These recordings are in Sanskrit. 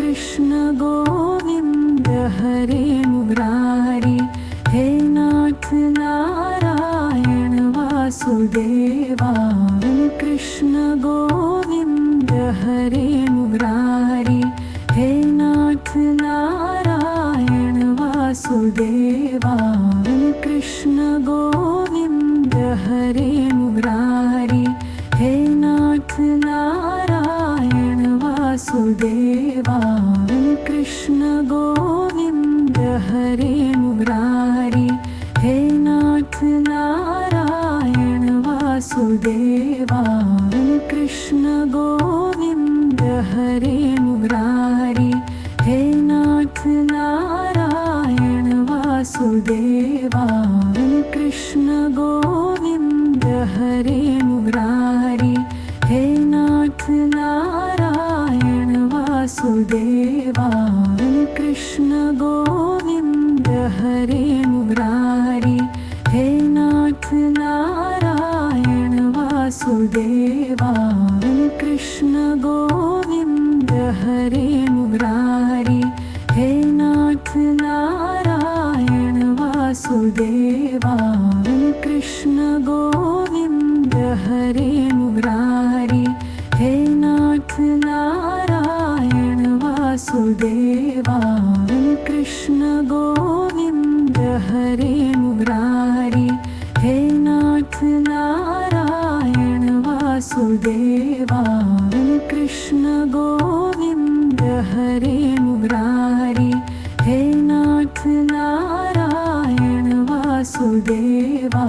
कृष्ण गोविंद हरे मुरारी। हे नाथ नारायण वासुदेवा। कृष्ण गोविंद हरे मुरारी। हे नाथ नारायण वासुदेवा। कृष्ण गोविंद हरे मुरारी। हे नाथ नारायण वासुदेवा। कृष्ण गोविंद हरे मुरारी। हे नाथ नारायण वासुदेवा। कृष्ण गोविंद हरे मुरारी। हे नाथ नारायण वासुदेवा। कृष्ण गोविंद हरे मुरारी। हे नाथ नारायण वासुदेवा। कृष्ण गोविंद हरे मुरारी। हे नाथ नारायण वासुदेवा। कृष्ण गोविंद हरे मुरारी। हे नाथ नारायण वासुदेवा। कृष्ण गोविंद हरे मुरारी। हे नाथ नारायण वासुदेवा। कृष्ण गोविंद हरे मुरारी। हे नाथ नारायण वासुदेवा। कृष्ण गोविंद हरे मुरारी। हे नाथ नारायण वासुदेवा।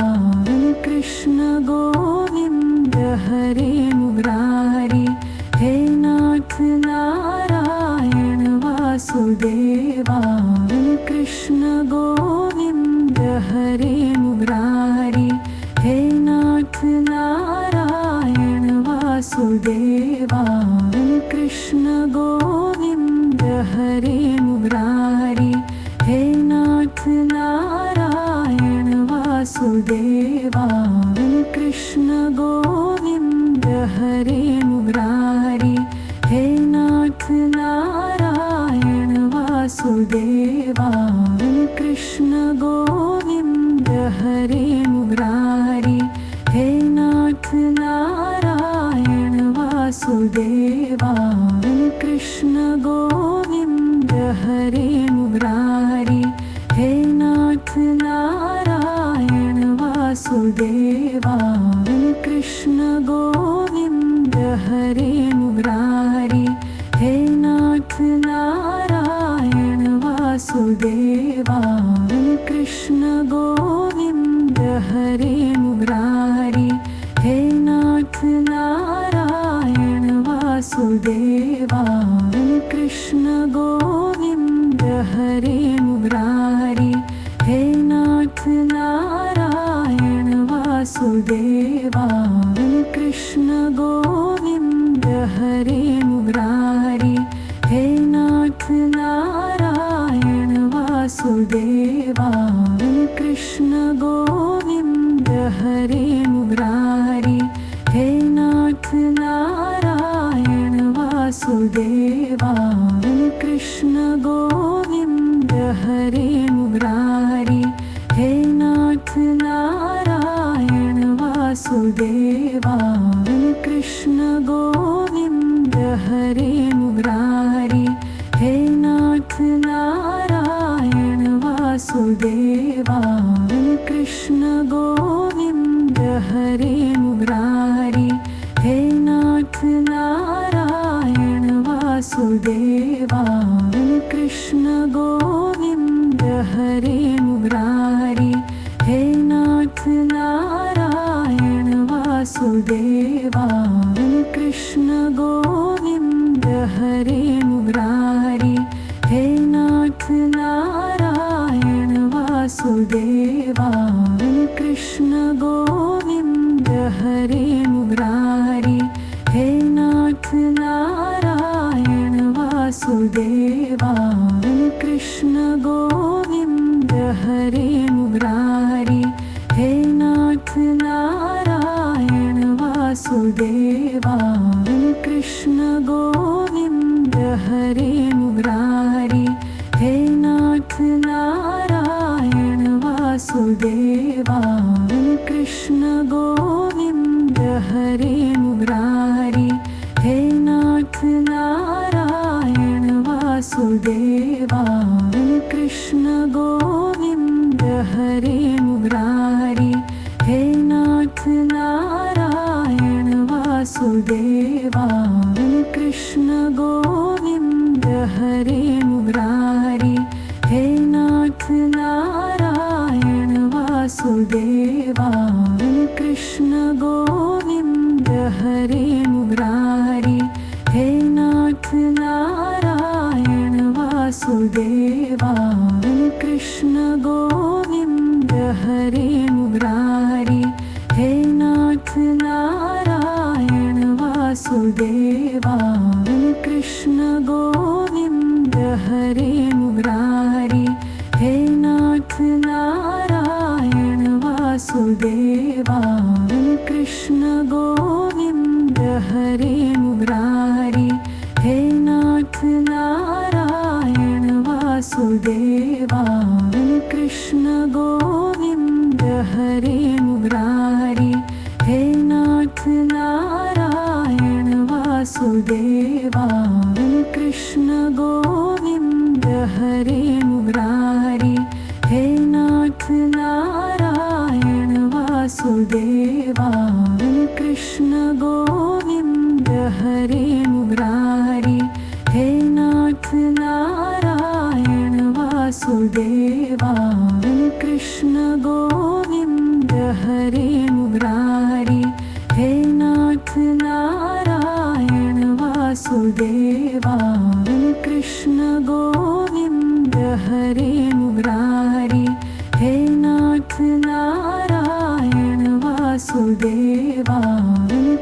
कृष्ण गोविंद हरे मुरारी। हे नाथ नारायण वासुदेवा। कृष्ण गोविंद हरे मुरारी। हे नाथ नारायण वासुदेवा। कृष्ण गोविंद हरे मुरारी। हे नाथ नारायण वासुदेवा। कृष्ण गोविंद हरे मुरारी। हे नाथ नारायण वासुदेवा। कृष्ण गोविंद हरे मुरारी। हे नाथ नारायण वासुदेवा। कृष्ण गोविंद हरे मुरारी। हे नाथ नारायण वासुदेवा। कृष्ण गोविंद हरे मुरारी। हे नाथ नारायण वासुदेवा। कृष्ण गोविंद हरे मुरारी। हे नाथ नारायण वासुदेवा। कृष्ण गोविंद हरे मुरारी। हे नाथ नारायण वासुदेवा। कृष्ण गोविंद हरे मुरारी। हे नाथ नारायण वासुदेवा। कृष्ण गोविंद हरे मुरारी। हे नाथ नारायण वासुदेवा। कृष्ण गोविंद हरे मुरारी। हे नाथ नारायण वासुदेवा। कृष्ण गोविंद हरे मुरारी। हे नाथ नारायण वासुदेवा। कृष्ण गोविंद हरे मुरारी। हे नाथ नारायण वासुदेवा। कृष्ण गोविंद हरे मुरारी। हे नाथ नारायण वासुदेवा। कृष्ण गोविंद हरे मुरारी। हे नाथ नारायण वासुदेवा। कृष्ण गोविंद हरे मुरारी। हे नाथ नारायण वासुदेवा। कृष्ण गोविंद हरे मुरारी। हे नाथ नारायण वासुदेवा। कृष्ण गोविंद हरे मुरारी। वासुदेवा कृष्ण गोविंद हरे मुरारी हे नाथ नारायण वासुदेवा कृष्ण गोविंद हरे मुरारी हे नाथ नारायण वासुदेवा कृष्ण गोविंद हरे मुरारी हे नाथ नारायण वासुदेवा कृष्ण गोविंद हरे मुरारी हे नाथ नारायण वासुदेवा कृष्ण गोविंद हरे मुरारी हे नाथ नारायण वासुदेवा कृष्ण गोविंद हरे मुरारी हे नाथ नारायण वासुदेवा कृष्ण गोविंद हरे मुरारी हे नाथ नारायण वासुदेवा कृष्ण गोविंद हरे मुरारी हे नाथ नारायण वासुदेवा कृष्ण गोविंद हरे मुरारी हे नाथ नारायण वासुदेवा कृष्ण गोविंद हरे मुरारी हे नाथ नारायण वासुदेवा कृष्ण गोविंद हरे मुरारी हे नाथ नारायण वासुदेवा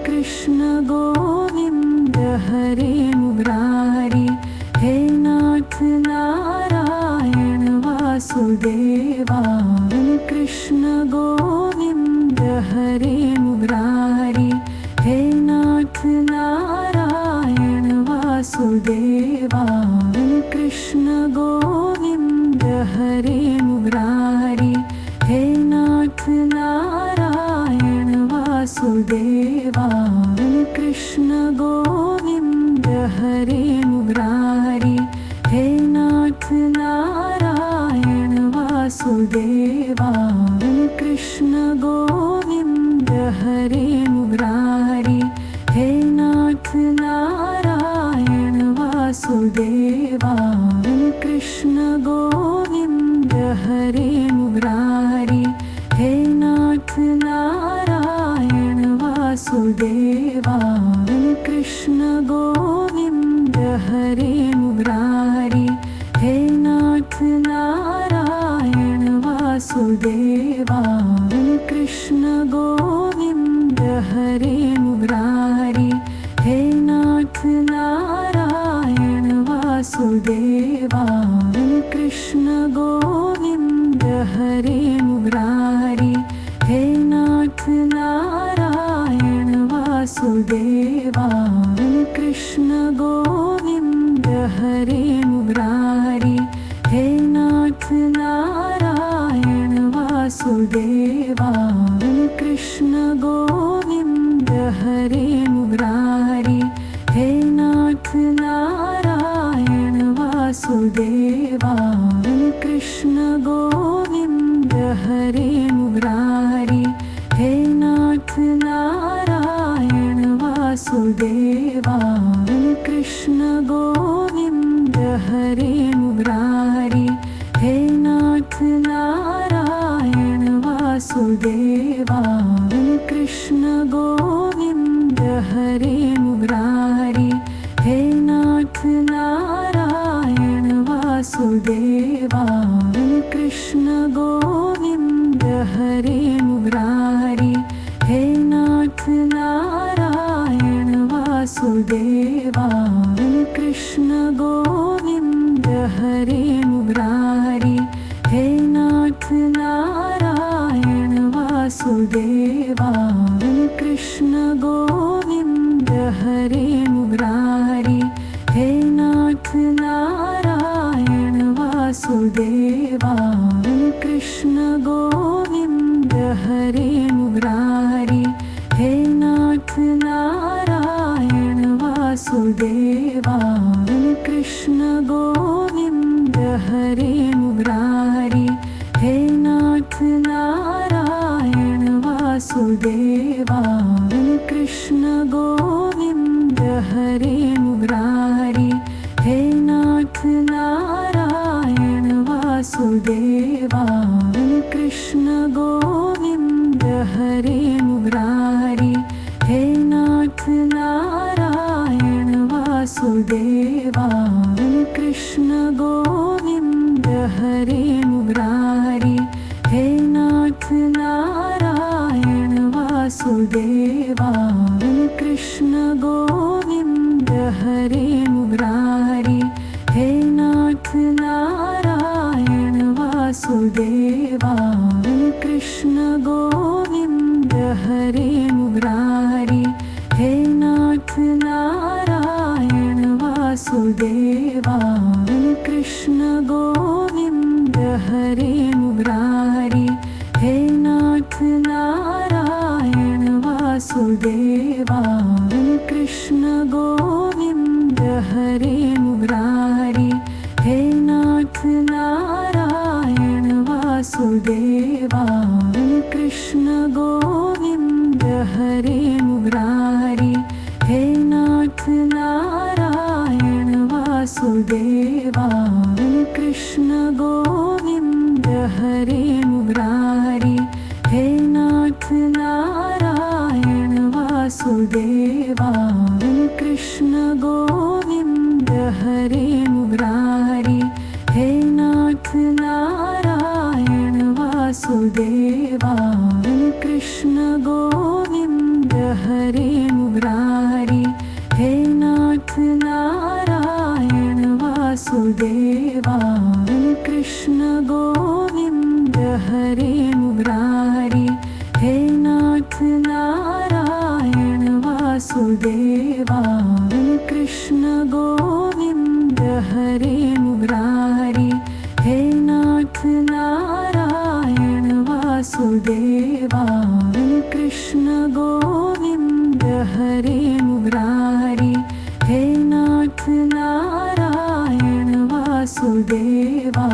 कृष्ण गोविंद हरे मुरारी हे नाथ नारायण वासुदेवा कृष्ण गोविंद हरे मुरारी हे नाथ नारायण वासुदेवा कृष्ण गोविंद हरे मुरारी हे नाथ नारायण वासुदेवा कृष्ण गोविंद हरे मुरारी हे नाथ नारायण वासुदेवा कृष्ण गोविंद हरे मुरारी हे नाथ नारायण वासुदेवा कृष्ण गोविंद हरे मुरारी हे नाथ नारायण वासुदेवा कृष्ण गोविंद हरे मुरारी हे नाथ नारायण वासुदेवा कृष्ण गोविंद हरे मुरारी हे नाथ नारायण वासुदेवा कृष्ण गोविंद हरे मुरारी हे नाथ नारायण वासुदेवा कृष्ण गोविंद हरे मुरारी हे नाथ नारायण वासुदेवा कृष्ण गोविंद हरे मुरारी हे नाथ नारायण वासुदेवा कृष्ण गोविंद हरे मुरारी हे नाथ नारायण वासुदेवा कृष्ण गोविंद हरे मुरारी हे नाथ नारायण वासुदेवा कृष्ण गोविंद हरे मुरारी हे नाथ नारायण वासुदेवा कृष्ण गोविंद हरे मुरारी हे नाथ नारायण वासुदेवा कृष्ण गोविंद हरे मुरारी हे नाथ नारायण वासुदेवा कृष्ण गोविंद हरे मुरारी हे नाथ नारायण वासुदेवा कृष्ण गोविंद हरे मुरारी हे नाथ नारायण वासुदेवा कृष्ण गोविंद हरे मुरारी, हे नाथ नारायण वासुदेवा। कृष्ण गोविंद हरे मुरारी, हे नाथ नारायण वासुदेवा। कृष्ण गोविंद हरे मुरारी, हे नाथ नारायण वासुदेवा। कृष्ण गोविंद हरे मुरारी, हे नाथ नारायण वासुदेवा। कृष्ण गोविंद हरे मुरारी, हे नाथ नारायण वासुदेवा। कृष्ण गोविंद हरे मुरारी, हे नाथ नारायण वासुदेवा। कृष्ण गोविंद हरे मुरारी, हे नाथ नारायण वासुदेवा। कृष्ण गोविंद हरे मुरारी, हे नाथ नारायण वासुदेवा। कृष्ण गोविंद हरे मुरारी, हे नाथ नारायण वासुदेवा। कृष्ण गोविंद हरे मुरारी, हे नाथ नारायण वासुदेवा। कृष्ण गोविंद हरे मुरारी, हे नाथ नारायण वासुदेवा। कृष्ण गोविंद हरे मुरारी, हे नाथ नारायण वासुदेवा। कृष्ण गोविंद हरे मुरारी, हे नाथ नारायण वासुदेवा। कृष्ण गोविंद हरे मुरारी, हे नाथ नारायण वासुदेवा। कृष्ण गोविंद हरे मुरारी, हे नाथ नारायण वासुदेवा। कृष्ण गोविंद हरे मुरारी, हे नाथ नारायण वासुदेवा।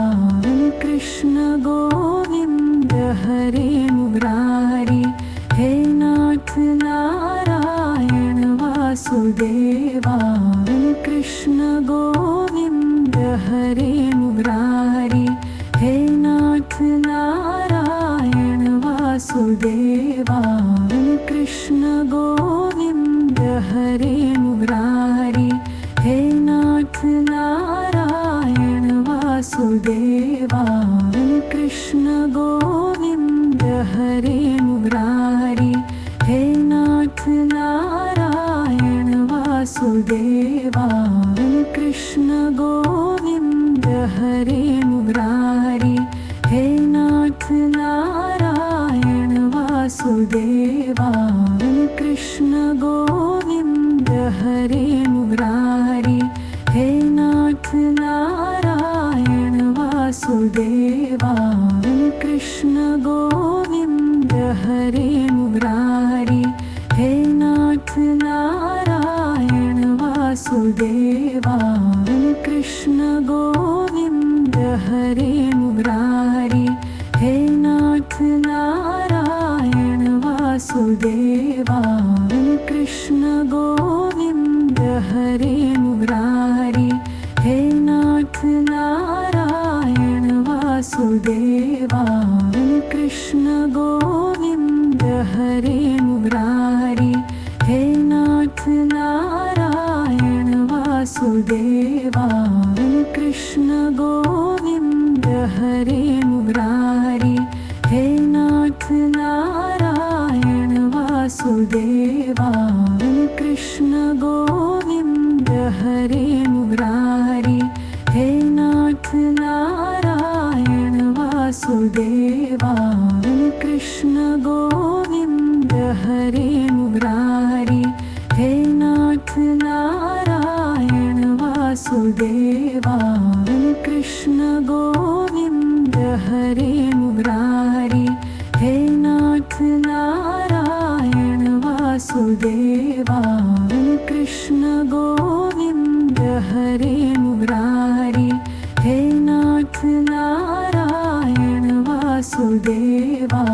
कृष्ण गोविंद हरे मुरारी, हे नाथ नारायण वासुदेवा। कृष्ण गोविंद हरे मुरारी, हे नाथ नारायण वासुदेवा। कृष्ण गोविंद हरे मुरारी, हे नाथ नारायण वासुदेवा। कृष्ण गोविंद हरे मुरारी, हे नाथ नारायण वासुदेवा। कृष्ण गोविंद हरे मुरारी, हे नाथ नारायण वासुदेवा। कृष्ण गोविंद हरे मुरारी, हे नाथ नारायण वासुदेवा। कृष्ण गोविंद हरे मुरारी, हे नाथ नारायण वासुदेवा। कृष्ण गोविंद हरे मुरारी, हे नाथ नारायण वासुदेवा। कृष्ण गोविंद हरे मुरारी, हे नाथ नारायण वासुदेवा। कृष्ण गोविंद हरे मुरारी, हे नाथ नारायण वासुदेवा। कृष्ण गोविंद हरे मुरारी, हे नाथ नारायण वासुदेवा। कृष्ण गोविंद हरे मुरारी, हे नाथ नारायण वासुदेवा। कृष्ण गोविंद हरे मुरारी, हे नाथ नारायण वासुदेवा। कृष्ण गोविंद हरे वासुदेवा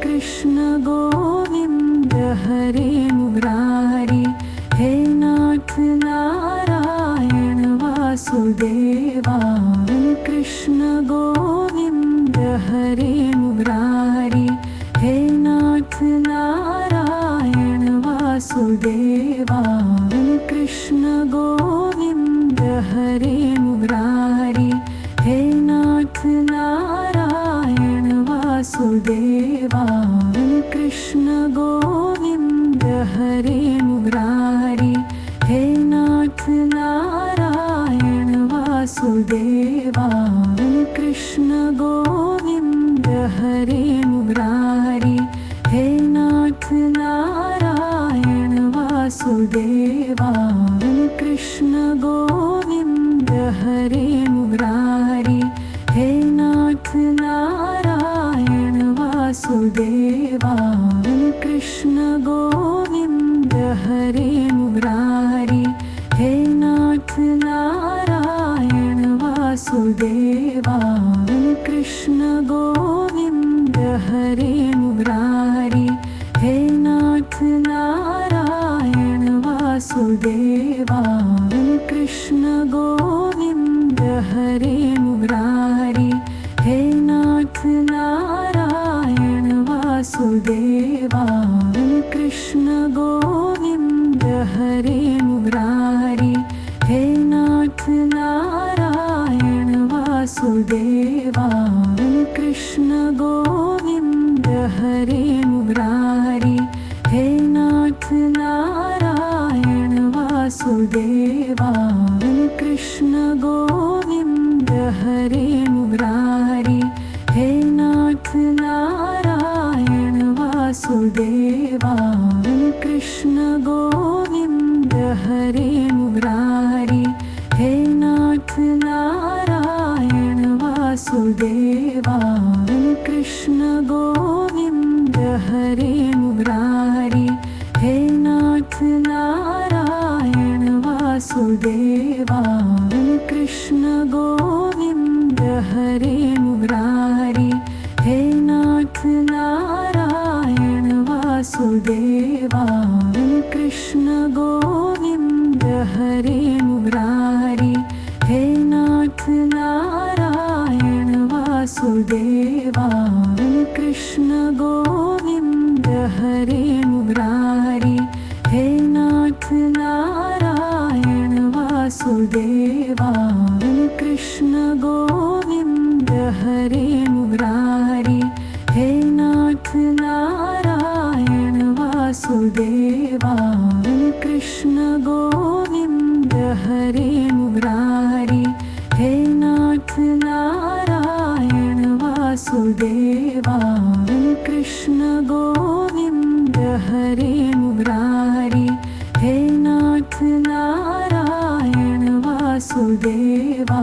कृष्ण गोविंद हरे मुरारी हे नाथ नारायण वासुदेवा कृष्ण गोविंद हरे मुरारी हे नाथ नारायण वासुदेवा कृष्ण गोविंद हरे मुरारी हे नाथ नारायण वासुदेवा कृष्ण गोविंद हरे मुरारी हे नाथ नारायण वासुदेवा कृष्ण गोविंद हरे मुरारी हे नाथ नारायण वासुदेवा कृष्ण गोविंद हरे मुरारी हे नाथ नारायण वासुदेवा कृष्ण गोविंद हरे मुरारी हे नाथ नारायण वासुदेवा कृष्ण गोविंद हरे मुरारी हे नाथ नारायण वासुदेवा कृष्ण गोविंद हरे मुरारी हे नाथ नारायण वासुदेवा कृष्ण गोविंद हरे मुरारी हे नाथ नारायण वासुदेवा कृष्ण गोविंद हरे मुरारी हे नाथ नारायण वासुदेवा कृष्ण गोविंद हरे मुरारी हे नाथ नारायण वासुदेवा कृष्ण गोविंद हरे मुरारी हे नाथ नारायण वासुदेवा कृष्ण गोविंद हरे मुरारी हे नाथ नारायण वासुदेवा कृष्ण गोविंद हरे मुरारी हे नाथ नारायण वासुदेवा कृष्ण गोविंद हरे मुरारी हे नाथ नारायण वासुदेवा कृष्ण गोविंद हरे मुरारी हे नाथ नारायण वासुदेवा कृष्ण गोविंद हरे मुरारी हे नाथ नारायण वासुदेवा कृष्ण गोविंद हरे मुरारी हे नाथ नारायण वासुदेवा कृष्ण गोविंद हरे मुरारी हे नाथ नारायण वासुदेवा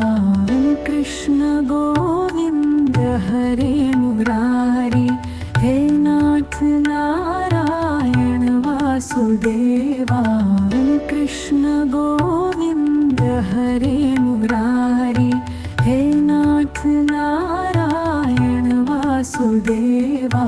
कृष्ण गोविंद हरे मुरारी हे नाथ नारायण वासुदेवा कृष्ण गोविंद हरे मुरारी हे नाथ नारायण वासुदेवा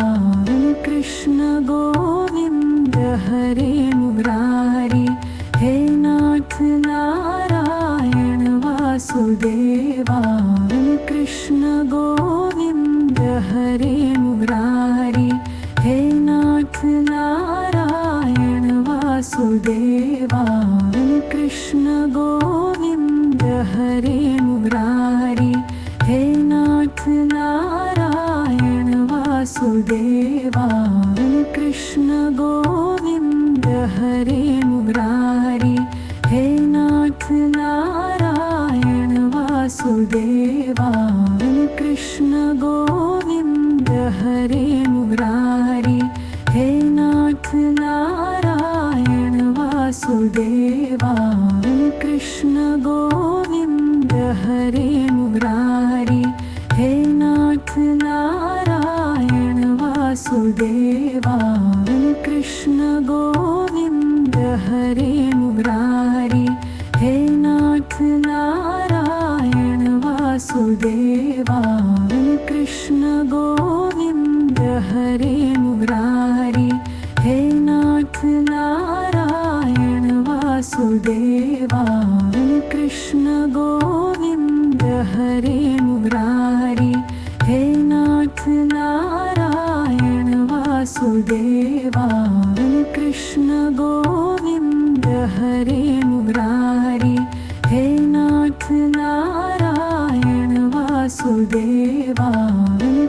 कृष्ण गोविंद हरे मुरारी हे नाथ नारायण वासुदेवा कृष्ण गोविंद हरे मुरारी हे नाथ नारायण वासुदेवा कृष्ण गोविंद हरे मुरारी हे नाथ नारायण वासुदेवा कृष्ण गोविंद हरे मुरारी हे नाथ नारायण वासुदेवा कृष्ण गोविंद हरे मुरारी हे नाथ नारायण वासुदेवा कृष्ण गोविंद हरे मुरारी हे नाथ नारायण वासुदेवा कृष्ण गोविंद हरे मुरारी हे नाथ नारायण वासुदेवा कृष्ण गोविंद हरे मुरारी, हे नाथ नारायण वासुदेवा। कृष्ण गोविंद हरे मुरारी, हे नाथ नारायण वासुदेवा। कृष्ण गोविंद हरे मुरारी, हे नाथ नारायण वासुदेवा।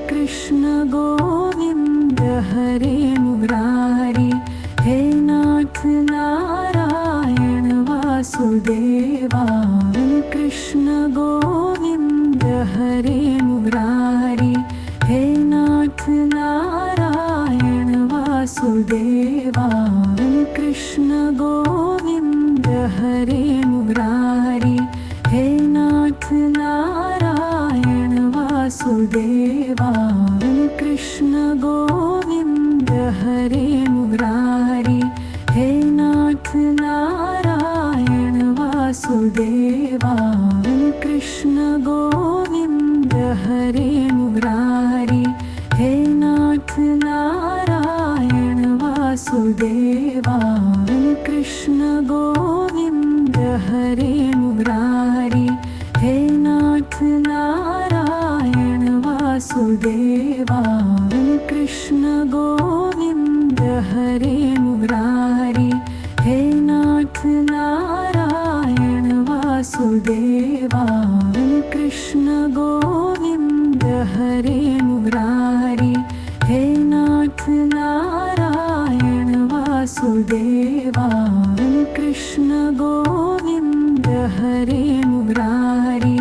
कृष्ण गोविंद हरे मुरारी, हे नाथ नारायण वासुदेवा। कृष्ण गोविंद हरे मुरारी, हे नाथ नारायण वासुदेवा। कृष्ण गोविंद हरे मुरारी, हे नाथ नारायण वासुदेवा। कृष्ण गोविंद हरे मुरारी, हे नाथ नारायण वासुदेवा। कृष्ण गोविंद हरे मुरारी, हे नाथ नारायण वासुदेवा। कृष्ण गोविंद हरे मुरारी, हे नाथ नारायण वासुदेवा। कृष्ण गोविंद हरे मुरारी, हे नाथ नारायण वासुदेवा। कृष्ण गोविंद हरे मुरारी, हे नाथ नारायण वासुदेवा। कृष्ण गोविंद हरे मुरारी,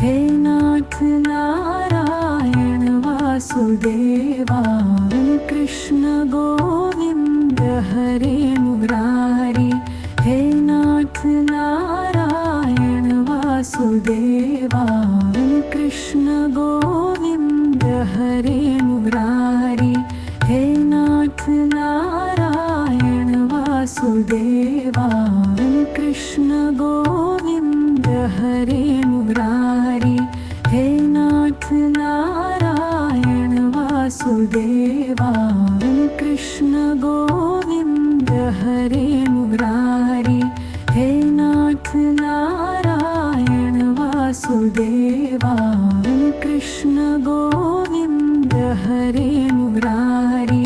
हे नाथ नारायण वासुदेवा। कृष्ण गोविंद हरे मुरारी, हे नाथ नारायण वासुदेवा। कृष्ण गोविंद हरे मुरारी, हे नाथ नारायण वासुदेवा। कृष्ण गोविंद हरे मुरारी, हे नाथ नारायण वासुदेवा। कृष्ण गोविंद हरे मुरारी, हे नाथ नारायण वासुदेवा। कृष्ण गोविंद हरे मुरारी,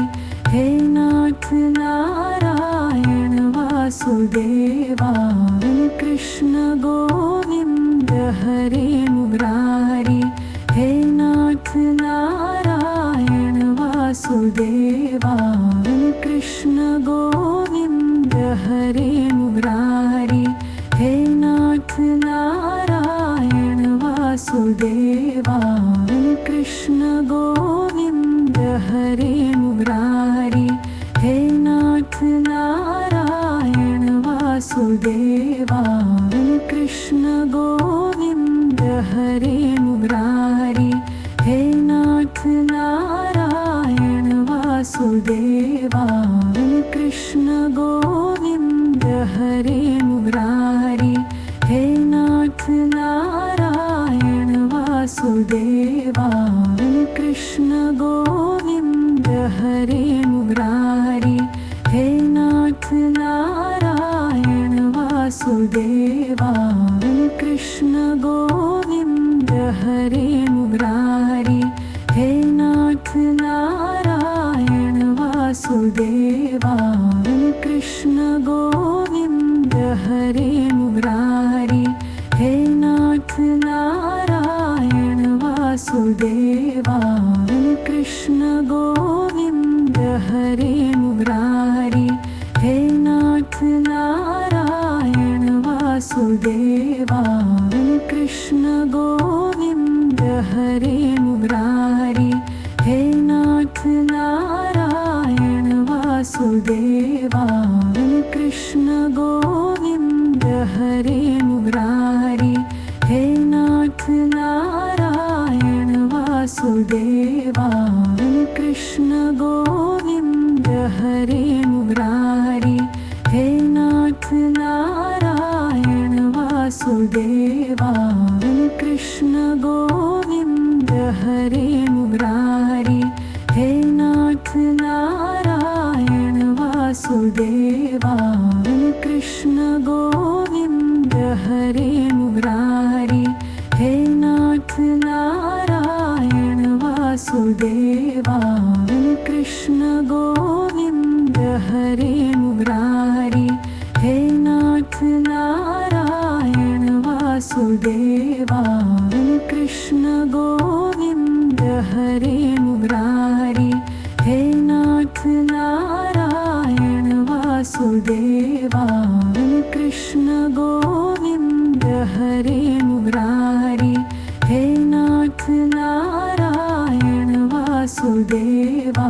हे नाथ नारायण वासुदेवा। कृष्ण गोविंद हरे मुरारी, हे नाथ नारायण वासुदेवा। कृष्ण गोविंद हरे मुरारी, हे नाथ नारायण वासुदेवा। कृष्ण गोविंद हरे मुरारी, हे नाथ नारायण वासुदेवा। कृष्ण गोविंद हरे मुरारी, हे नाथ नारायण वासुदेवा। कृष्ण गोविंद हरे मुरारी, हे नाथ नारायण वासुदेवा। कृष्ण गोविंद हरे मुरारी, हे नाथ नारायण वासुदेवा। कृष्ण गोविंद हरे मुरारी, हे नाथ नारायण वासुदेवा। कृष्ण गोविंद हरे मुरारी, हे नाथ नारायण वासुदेवा। कृष्ण गोविंद हरे मुरारी, हे नाथ नारायण वासुदेवा। कृष्ण गोविंद हरे मुरारी, हे नाथ नारायण वासुदेवा। कृष्ण गोविंद हरे मुरारी, हे नाथ नारायण वासुदेवा। कृष्ण गोविंद हरे मुरारी, हे नाथ नारायण वासुदेवा। कृष्ण गोविंद हरे मुरारी, हे नाथ नारायण वासुदेवा। कृष्ण गोविंद हरे मुरारी, हे नाथ नारायण वासुदेवा। कृष्ण गोविंद हरे मुरारी, हे नाथ नारायण वासुदेवा। कृष्ण गोविंद हरे मुरारी, हे नाथ नारायण वासुदेवा। कृष्ण गोविंद हरे मुरारी, हे नाथ नारायण वासुदेवा।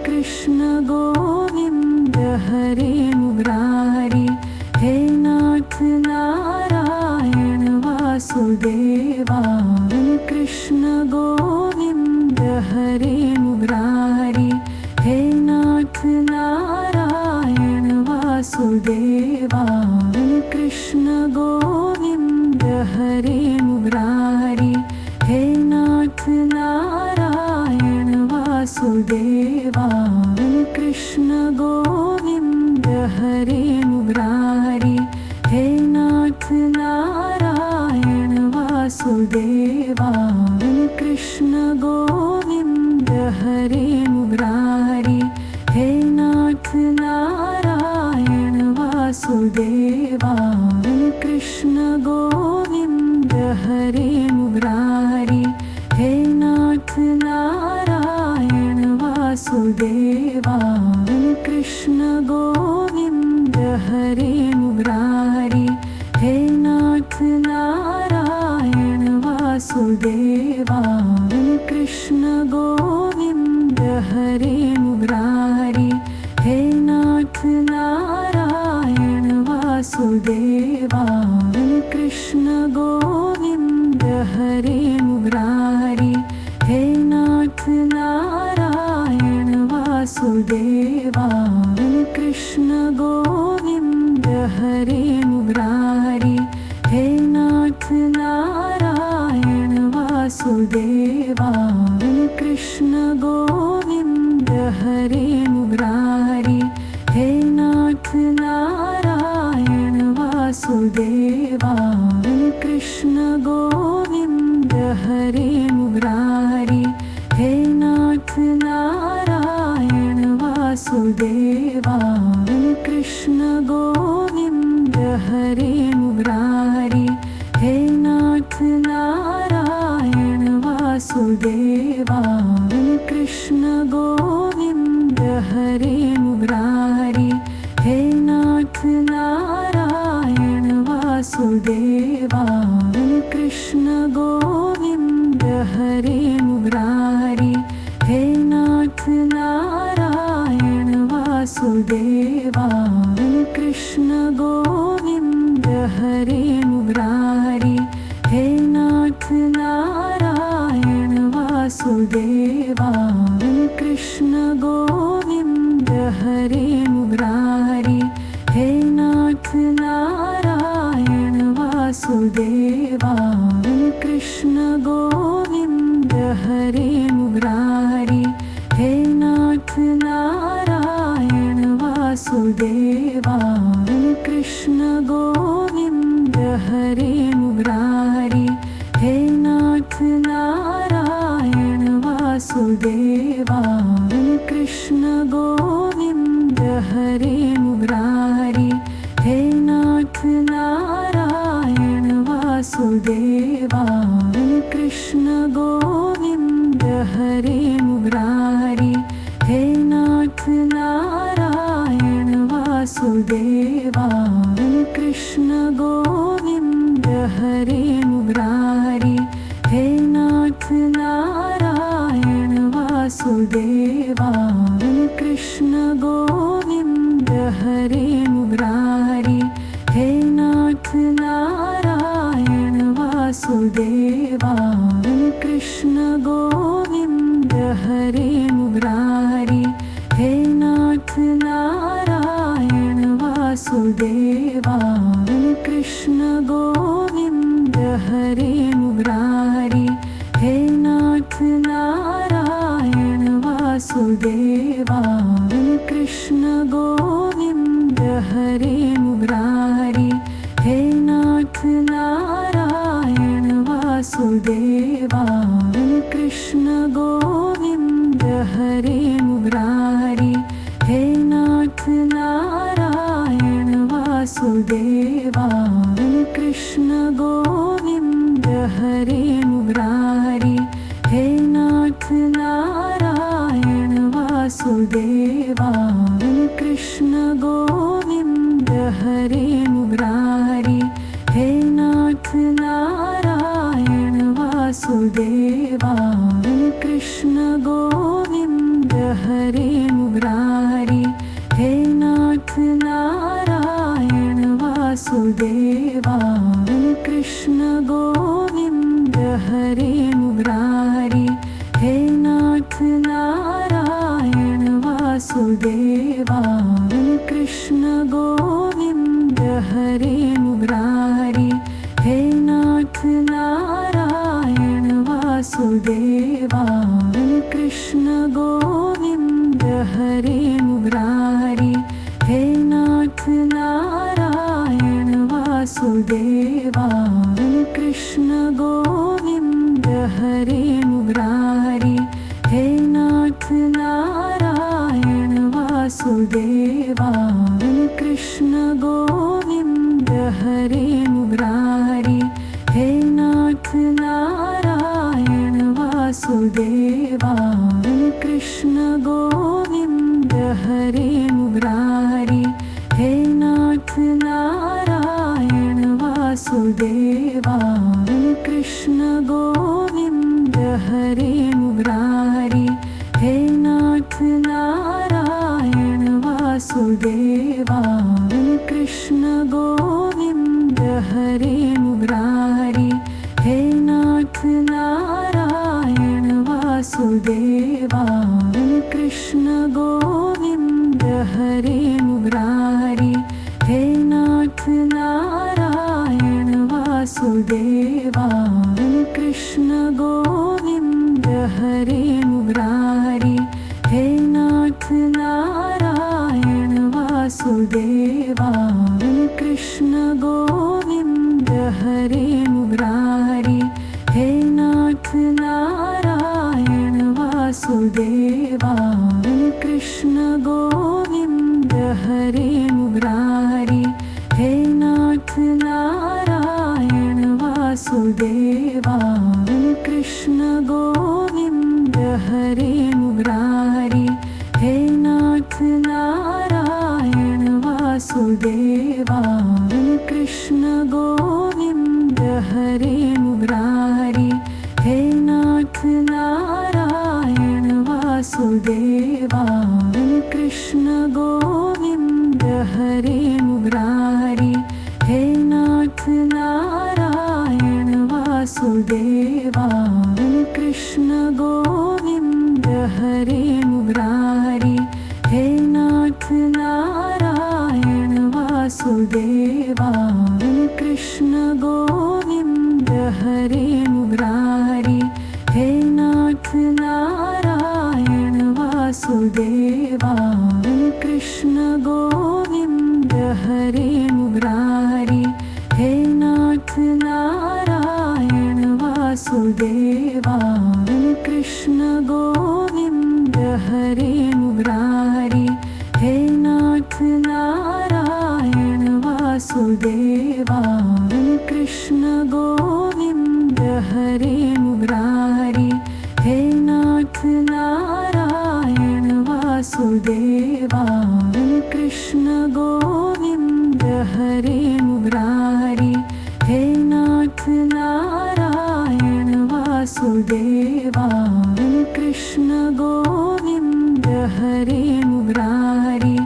कृष्ण गोविंद हरे मुरारी, हे नाथ नारायण वासुदेवा। कृष्ण गोविंद हरे मुरारी, हे नाथ नारायण वासुदेवा। कृष्ण गोविंद हरे मुरारी, हे नाथ नारायण वासुदेवा। कृष्ण गोविंद हरे मुरारी, हे नाथ नारायण वासुदेवा। कृष्ण गोविंद हरे मुरारी, हे नाथ नारायण वासुदेवा। कृष्ण गोविंद हरे मुरारी, हे नाथ नारायण वासुदेवा। कृष्ण गोविंद हरे मुरारी, हे नाथ नारायण वासुदेवा। कृष्ण गोविंद हरे मुरारी, हे नाथ नारायण वासुदेवा। कृष्ण गोविंद हरे मुरारी, हे नाथ नारायण वासुदेवा। कृष्ण गोविंद हरे मुरारी, हे नाथ नारायण वासुदेवा। कृष्ण गोविंद हरे मुरारी, हे नाथ नारायण वासुदेवा। कृष्ण गोविंद हरे मुरारी, हे नाथ नारायण वासुदेवा। कृष्ण गोविंद हरे मुरारी, हे नाथ नारायण वासुदेवा। कृष्ण गोविंद हरे मुरारी, हे नाथ नारायण वासुदेवा। कृष्ण गोविंद हरे मुरारी, हे नाथ नारायण वासुदेवा। कृष्ण गोविंद हरे मुरारी, हे नाथ नारायण वासुदेवा। कृष्ण गोविंद हरे मुरारी, हे नाथ नारायण वासुदेवा। कृष्ण गोविंद हरे मुरारी, हे नाथ नारायण वासुदेवा। कृष्ण गोविंद हरे मुरारी, हे नाथ नारायण वासुदेवा। कृष्ण गोविंद हरे मुरारी, हे नाथ नारायण वासुदेवा। कृष्ण गोविंद हरे मुरारी, हे नाथ नारायण वासुदेवा। कृष्ण गोविंद हरे मुरारी, हे नाथ नारायण वासुदेवा। कृष्ण गोविंद हरे मुरारी, हे नाथ नारायण वासुदेवा। कृष्ण गोविंद हरे मुरारी, हे नाथ नारायण वासुदेवा। कृष्ण गोविंद हरे मुरारी, हे नाथ वासुदेवा कृष्ण गोविंद हरे मुरारी हे नाथ नारायण वासुदेवा कृष्ण गोविंद हरे मुरारी हे नाथ नारायण वासुदेवा कृष्ण गोविंद हरे मुरारी हे नाथ नारायण वासुदेवा कृष्ण गोविंद हरे मुरारी हे नाथ नारायण वासुदेवा कृष्ण गोविंद हरे मुरारी हे नाथ नारायण वासुदेवा कृष्ण गोविंद हरे मुरारी हे नाथ नारायण वासुदेवा कृष्ण गोविंद हरे मुरारी हे नाथ नारायण वासुदेवा कृष्ण गोविंद हरे मुरारी हे नाथ नारायण वासुदेवा कृष्ण गोविंद हरे मुरारी हे नाथ नारायण वासुदेवा कृष्ण गोविंद हरे मुरारी हे नाथ नारायण वासुदेवा कृष्ण गोविंद हरे मुरारी हे नाथ नारायण वासुदेवा कृष्ण गोविंद हरे मुरारी हे नाथ नारायण वासुदेवा कृष्ण गोविंद हरे मुरारी हे नाथ नारायण वासुदेवा कृष्ण गोविंद हरे मुरारी हे नाथ नारायण वासुदेवा कृष्ण गोविंद हरे मुरारी हे नाथ नारायण वासुदेवा कृष्ण गोविंद हरे मुरारी हे नाथ नारायण वासुदेवा कृष्ण गोविंद हरे मुरारी हे नाथ नारायण वासुदेवा कृष्ण गोविंद हरे मुरारी हे नाथ नारायण वासुदेवा कृष्ण गोविंद हरे मुरारी हे नाथ नारायण वासुदेवा कृष्ण गोविंद हरे मुरारी हे नाथ नारायण वासुदेवा कृष्ण गोविंद हरे मुरारी हे नाथ नारायण वासुदेवा कृष्ण गोविंद हरे मुरारी हे नाथ नारायण वासुदेवा कृष्ण गोविंद हरे मुरारी हे नाथ नारायण वासुदेवा कृष्ण गोविंद हरे मुरारी हे नाथ नारायण वासुदेवा कृष्ण गोविंद हरे मुरारी हे नाथ नारायण वासुदेवा कृष्ण गोविंद हरे मुरारी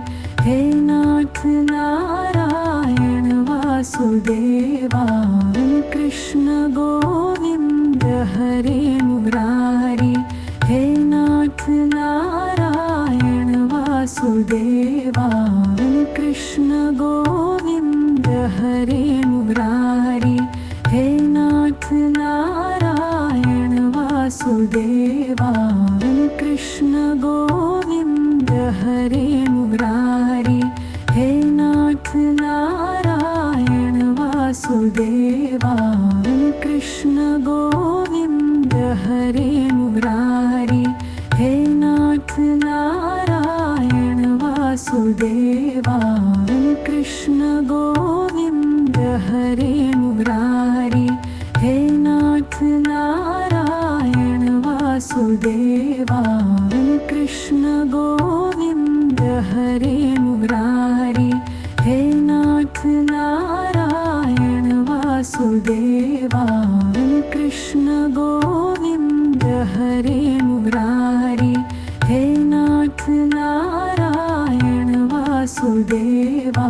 हे नाथ नारायण वासुदेवा कृष्ण गोविंद हरे मुरारी हे नाथ नारायण वासुदेवा कृष्ण गोविंद हरे मुरारी हे नाथ नारायण वासुदेवा कृष्ण गोविंद हरे मुरारी हे नाथ नारायण वासुदेवा कृष्ण गोविंद हरे मुरारी, हे नाथ नारायण वासुदेवा। कृष्ण गोविंद हरे मुरारी, हे नाथ नारायण वासुदेवा। कृष्ण गोविंद हरे मुरारी, हे नाथ नारायण वासुदेवा। कृष्ण गोविंद हरे मुरारी, हे नाथ नारायण वासुदेवा।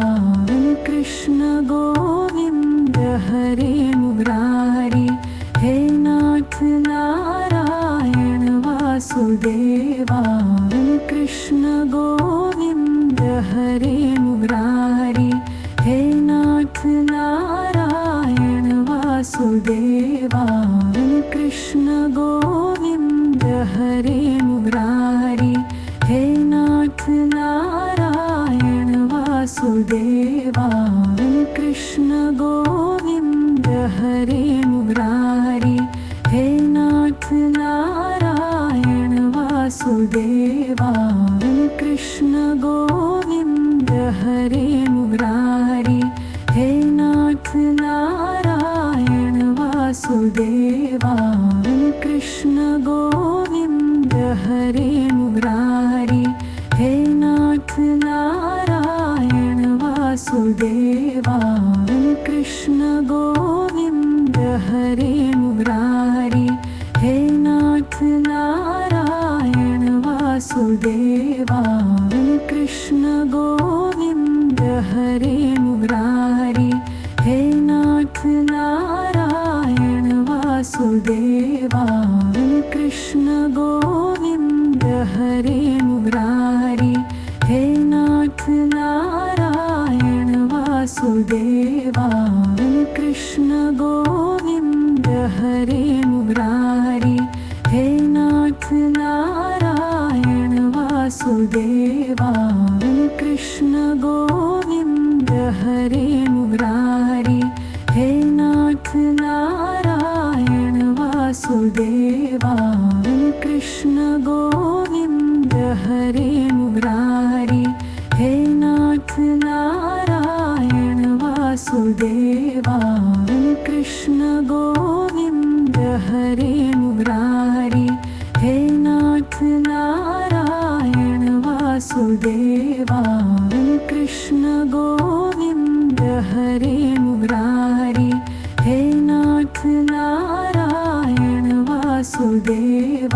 कृष्ण गोविंद हरे मुरारी, हे नाथ नारायण वासुदेवा। कृष्ण गोविंद हरे मुरारी, हे नाथ नारायण वासुदेवा। कृष्ण गोविंद हरे मुरारी, हे नाथ नारायण वासुदेवा। कृष्ण गोविंद हरे मुरारी, हे नाथ नारायण वासुदेवा। कृष्ण गोविंद हरे मुरारी, हे नाथ नारायण वासुदेवा। कृष्ण गोविंद हरे मुरारी, हे नाथ नारायण वासुदेवा। कृष्ण गोविंद हरे मुरारी, हे नाथ नारायण वासुदेवा। कृष्ण गोविंद हरे मुरारी, हे नाथ नारायण वासुदेवा। कृष्ण गोविंद हरे मुरारी, हे नाथ नारायण वासुदेवा। कृष्ण गोविंद हरे मुरारी, हे नाथ नारायण वासुदेवा। कृष्ण गोविंद हरे मुरारी, हे नाथ नारायण वासुदेवा। कृष्ण गोविंद हरे मुरारी, हे नाथ नारायण वासुदेवा। कृष्ण गोविंद हरे मुरारी, हे नाथ नारायण वासुदेवा। कृष्ण गोविंद हरे मुरारी, हे नाथ नारायण वासुदेवा।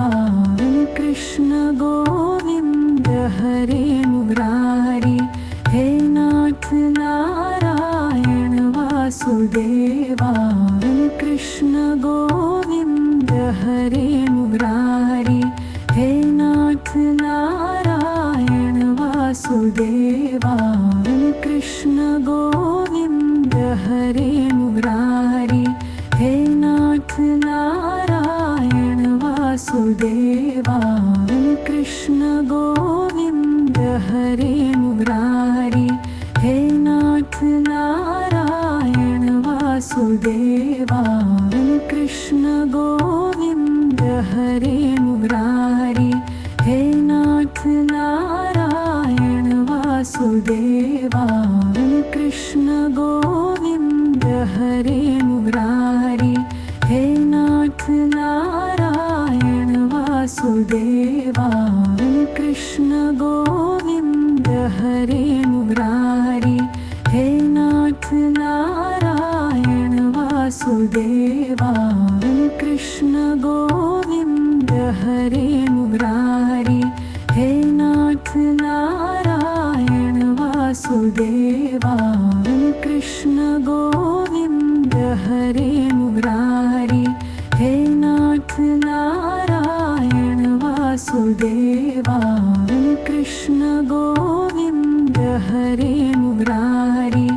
कृष्ण गोविंद हरे मुरारी, हे नाथ नारायण वासुदेवा। कृष्ण गोविंद हरे मुरारी, हे नाथ नारायण वासुदेवा। कृष्ण गोविंद हरे मुरारी, हे नाथ नारायण वासुदेवा। कृष्ण गोविंद हरे मुरारी, हे नाथ नारायण वासुदेवा। कृष्ण गोविंद हरे मुरारी, हे नाथ नारायण वासुदेवा। कृष्ण गोविंद हरे मुरारी, हे नाथ नारायण वासुदेवा। कृष्ण गोविंद हरे मुरारी, हे नाथ नारायण वासुदेवा। कृष्ण गोविंद हरे मुरारी, हे नाथ नारायण वासुदेवा। कृष्ण गोविंद हरे मुरारी, हे नाथ नारायण वासुदेवा। कृष्ण गोविंद हरे मुरारी,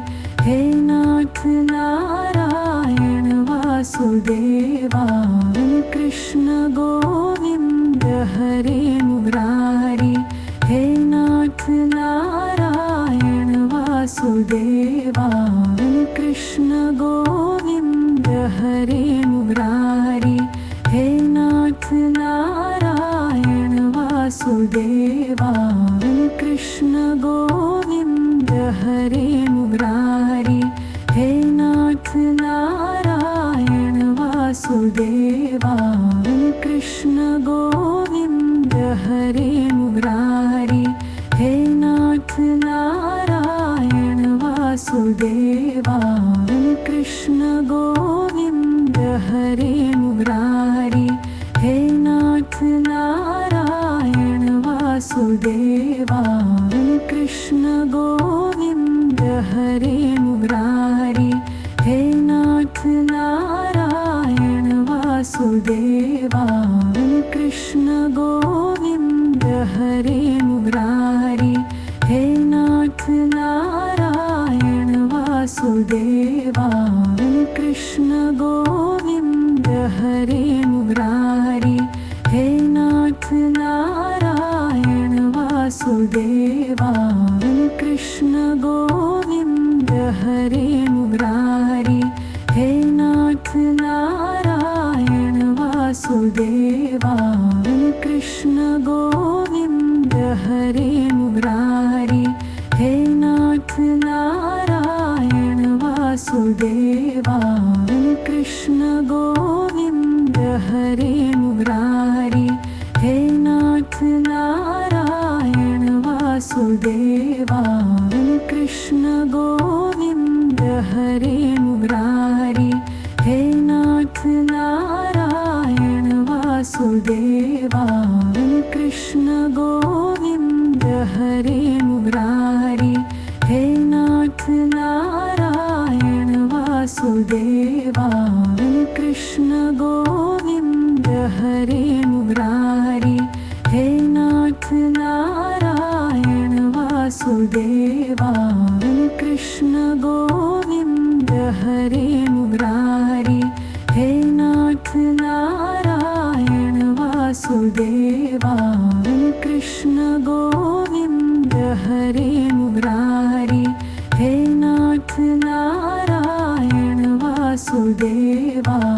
हे नाथ नारायण वासुदेवा। कृष्ण गोविंद हरे मुरारी, हे नाथ नारायण वासुदेवा। कृष्ण गोविंद हरे मुरारी, हे नाथ नारायण वासुदेवा। कृष्ण गोविंद हरे मुरारी, हे नाथ नारायण वासुदेवा। कृष्ण गोविंद हरे मुरारी, हे नाथ नारायण वासुदेवा। कृष्ण गोविंद हरे मुरारी, हे नाथ नारायण वासुदेवा। कृष्ण गोविंद हरे मुरारी, हे नाथ नारायण वासुदेवा। कृष्ण गोविंद हरे मुरारी, हे नाथ नारायण वासुदेवा। कृष्ण गोविंद हरे मुरारी, हे नाथ नारायण वासुदेवा। कृष्ण गोविंद हरे मुरारी, हे नाथ नारायण वासुदेवा। कृष्ण गोविंद हरे मुरारी, हे नाथ नारायण वासुदेवा। कृष्ण गोविंद हरे मुरारी, हे नाथ नारायण वासुदेवा। कृष्ण गोविंद हरे मुरारी, हे नाथ नारायण वासुदेवा। कृष्ण गोविंद हरे मुरारी, हे नाथ नारायण वासुदेवा। कृष्ण गोविंद हरे मुरारी, हे नाथ नारायण वासुदेवा। कृष्ण गोविंद हरे मुरारी, हे नाथ नारायण वासुदेवा। कृष्ण गोविंद हरे मुरारी, हे नाथ नारायण वासुदेवा।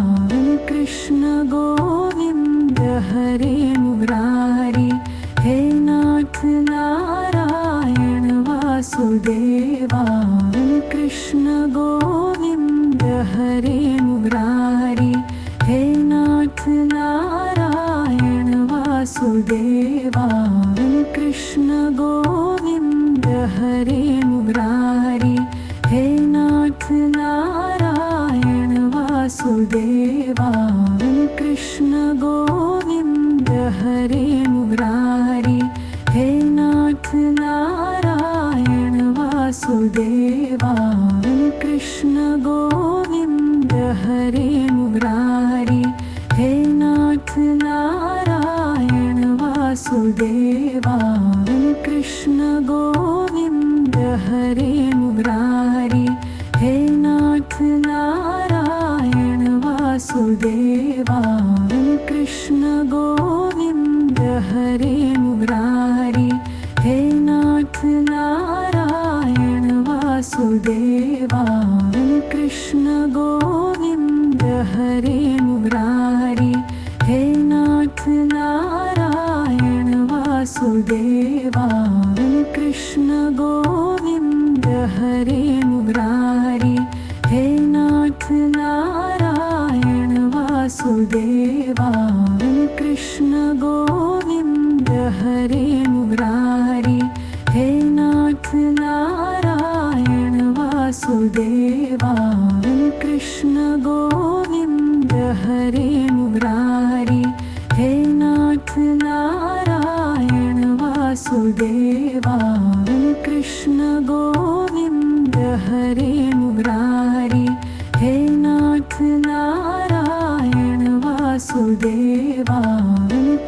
कृष्ण गोविंद हरे मुरारी, हे नाथ नारायण वासुदेवा। कृष्ण गोविंद हरे मुरारी, हे नाथ नारायण वासुदेवा। कृष्ण गोविंद हरे मुरारी, हे नाथ नारायण वासुदेवा। कृष्ण गोविंद हरे मुरारी, हे नाथ नारायण वासुदेवा। कृष्ण गोविंद हरे मुरारी, हे नाथ नारायण वासुदेवा। कृष्ण गोविंद हरे मुरारी, हे नाथ नारायण वासुदेवा। कृष्ण गोविंद हरे मुरारी, हे नाथ नारायण वासुदेवा। कृष्ण गोविंद हरे मुरारी, हे नाथ नारायण वासुदेवा। कृष्ण गोविंद हरे मुरारी, हे नाथ नारायण वासुदेवा। कृष्ण गोविंद हरे मुरारी, हे नाथ नारायण वासुदेवा। कृष्ण गोविंद हरे मुरारी, हे नाथ नारायण वासुदेवा। कृष्ण गोविंद हरे मुरारी, हे नाथ नारायण वासुदेवा।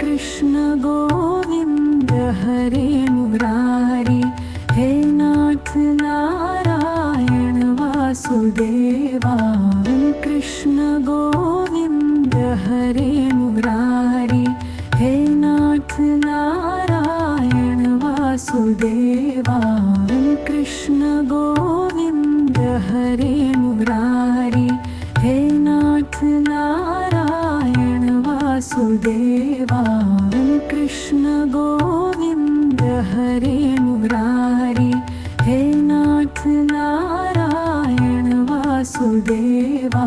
कृष्ण गोविंद हरे मुरारी, हे नाथ नारायण वासुदेवा। कृष्ण गोविंद हरे मुरारी, हे नाथ नारायण वासुदेवा। कृष्ण गोविंद हरे मुरारी, हे नाथ वासुदेवा कृष्ण गोविंद हरे मुरारी हे नाथ नारायण वासुदेवा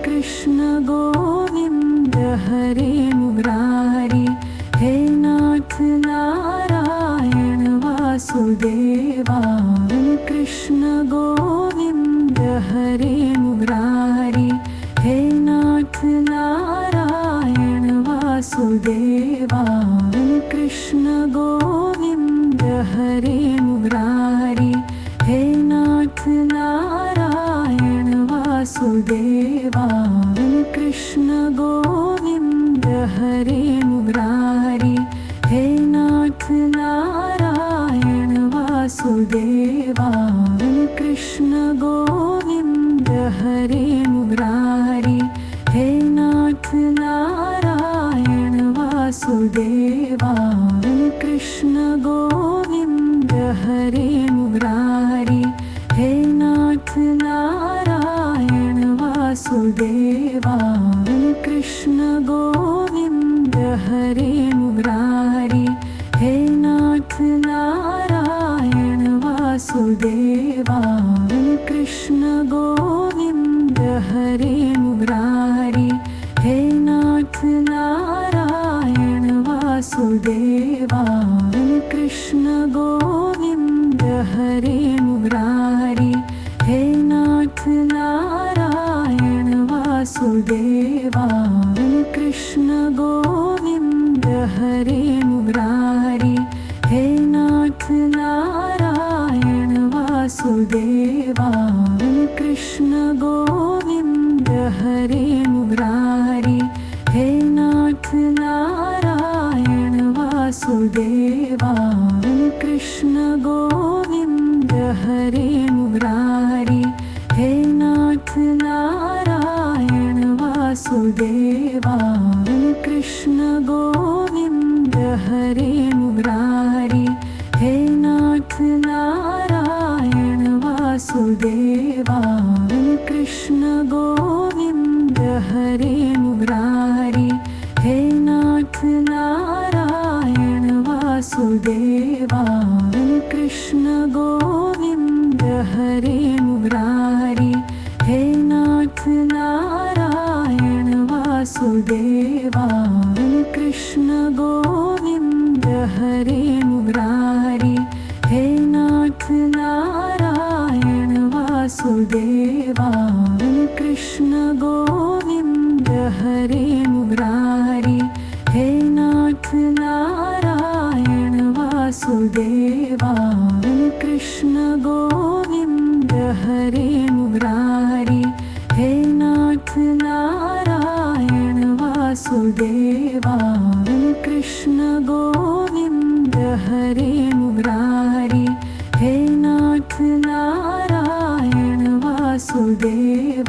कृष्ण गोविंद हरे मुरारी हे नाथ नारायण वासुदेवा कृष्ण गोविंद हरे मुरारी हे नाथ नारायण वासुदेवा कृष्ण गोविंद हरे मुरारी हे नाथ नारायण वासुदेवा कृष्ण गोविंद हरे मुरारी हे नाथ नारायण वासुदेवा कृष्ण गोविंद हरे मुरारी हे नाथ नारायण वासुदेवा कृष्ण गोविंद हरे मुरारी हे नाथ नारायण वासुदेवा कृष्ण गोविंद हरे मुरारी हे नाथ नारायण वासुदेवा कृष्ण गोविंद हरे मुरारी हे नाथ नारायण वासुदेवा कृष्ण गोविंद हरे मुरारी हे नाथ नारायण वासुदेवा कृष्ण गोविंद हरे मुरारी हे नाथ नारायण वासुदेवा कृष्ण गोविंद हरे मुरारी हे नाथ नारायण वासुदेवा कृष्ण गोविंद हरे मुरारी हे नाथ नारायण वासुदेवा कृष्ण गोविंद हरे मुरारी हे नाथ नारायण वासुदेवा कृष्ण गोविंद हरे मुरारी हे नाथ नारायण वासुदेवा कृष्ण गोविंद हरे मुरारी हे नाथ नारायण वासुदेवा कृष्ण गोविंद हरे मुरारी हे नाथ नारायण वासुदेवा कृष्ण गोविंद हरे मुरारी हे नाथ नारायण वासुदेवा कृष्ण गोविंद हरे मुरारी हे नाथ नारायण वासुदेवा कृष्ण गोविंद हरे मुरारी हे नाथ नारायण वासुदेवा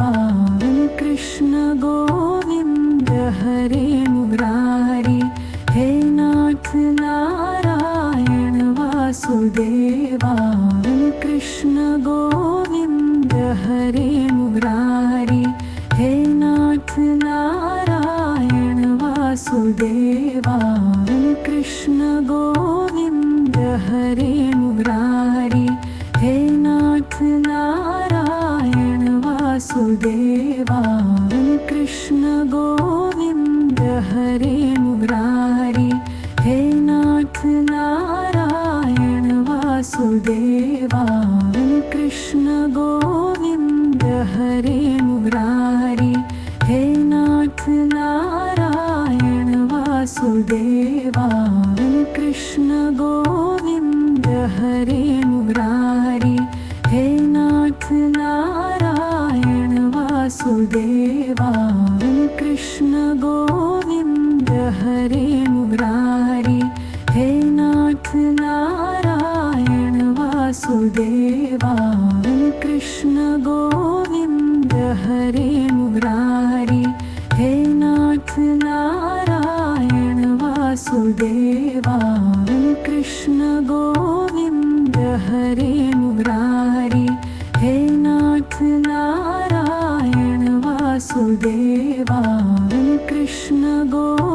कृष्ण गोविंद हरे मुरारी हे नाथ नारायण वासुदेवा कृष्ण गोविंद हरे मुरारी हे नाथ नारायण वासुदेवा कृष्ण गोविंद हरे मुरारी हे नाथ नारायण वासुदेवा कृष्ण गोविंद हरे मुरारी हे नाथ नारायण वासुदेवा कृष्ण गोविंद हरे मुरारी हे नाथ नारायण वासुदेवा कृष्ण गोविंद हरे मुरारी हे नाथ नारायण वासुदेवा कृष्ण गोविंद हरे मुरारी हे नाथ नारायण वासुदेवा कृष्ण गोविंद हरे मुरारी हे नाथ नारायण वासुदेवा कृष्ण गोविंद हरे मुरारी हे नाथ नारायण वासुदेवा कृष्ण गोविंद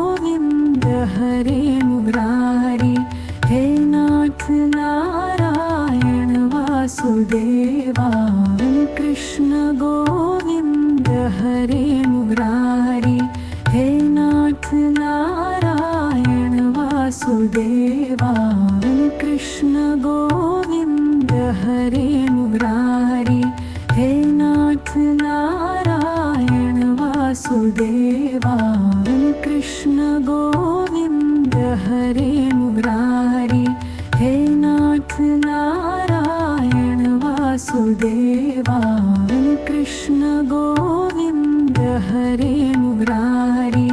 वासुदेवा कृष्ण गोविंद हरे मुरारी हे नाथ नारायण वासुदेवा कृष्ण गोविंद हरे मुरारी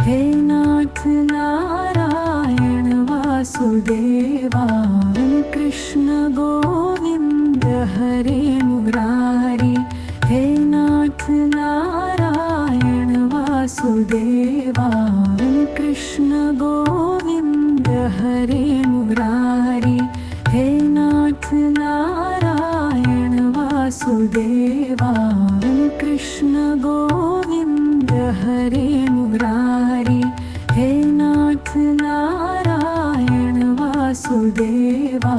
हे नाथ नारायण वासुदेवा कृष्ण गोविंद हरे मुरारी हे नाथ नारायण वासुदेवा कृष्ण गोविंद हरे मुरारी हे नाथ नारायण वासुदेवा कृष्ण गोविंद हरे मुरारी हे नाथ नारायण वासुदेवा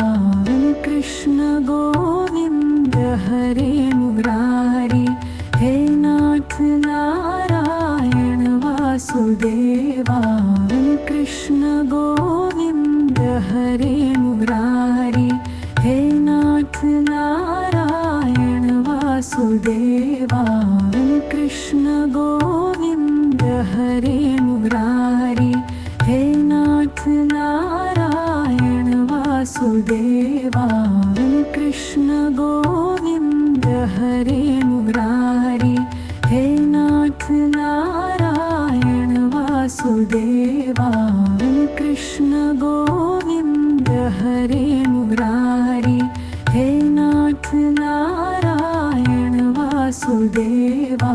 कृष्ण गोविंद हरे मुरारी हे नाथ नारायण वासुदेवा कृष्ण गोविंद हरे मुरारी हे नाथ नारायण वासुदेवा कृष्ण गोविंद हरे मुरारी हे नाथ नारायण वासुदेवा कृष्ण गोविंद हरे मुरारी हे नाथ नारायण वासुदेवा कृष्ण गोविंद हरे मुरारी हे नाथ नारायण वासुदेवा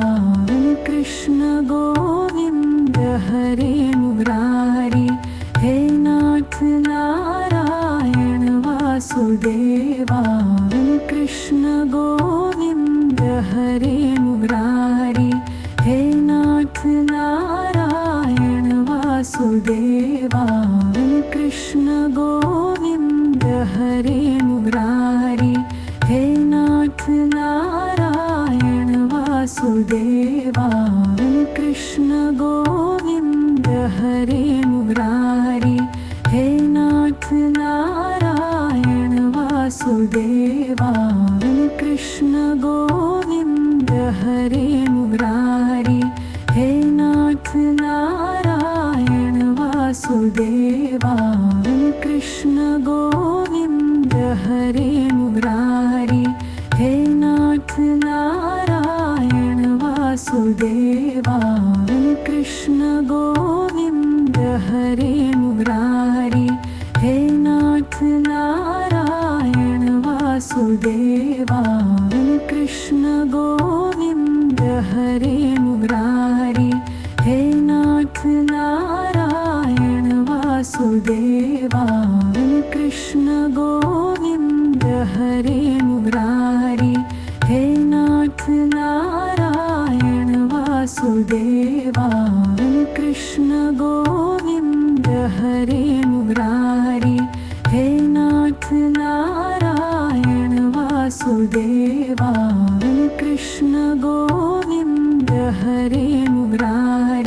कृष्ण गोविंद हरे मुरारी हे नाथ नारायण वासुदेवा कृष्ण गोविंद हरे मुरारी हे नाथ नारायण वासुदेवा कृष्ण गोविंद हरे मुरारी हे नाथ नारायण वासुदेवा कृष्ण गोविंद हरे मुरारी हे नाथ नारायण वासुदेवा कृष्ण गोविंद हरे मुरारी हे नाथ नारायण वासुदेवा कृष्ण गोविंद हरे मुरारी हे नाथ नारायण वासुदेवा कृष्ण गोविंद हरे मुरारी हे नाथ नारायण वासुदेवा कृष्ण गोविंद हरे मुरारी हे नाथ नारायण वासुदेवा कृष्ण गोविंद हरे मुरारी हे नाथ नारायण वासुदेवा कृष्ण गोविंद हरे मुरारी हे नाथ नारायण वासुदेवा कृष्ण गोविंद हरे मुरारी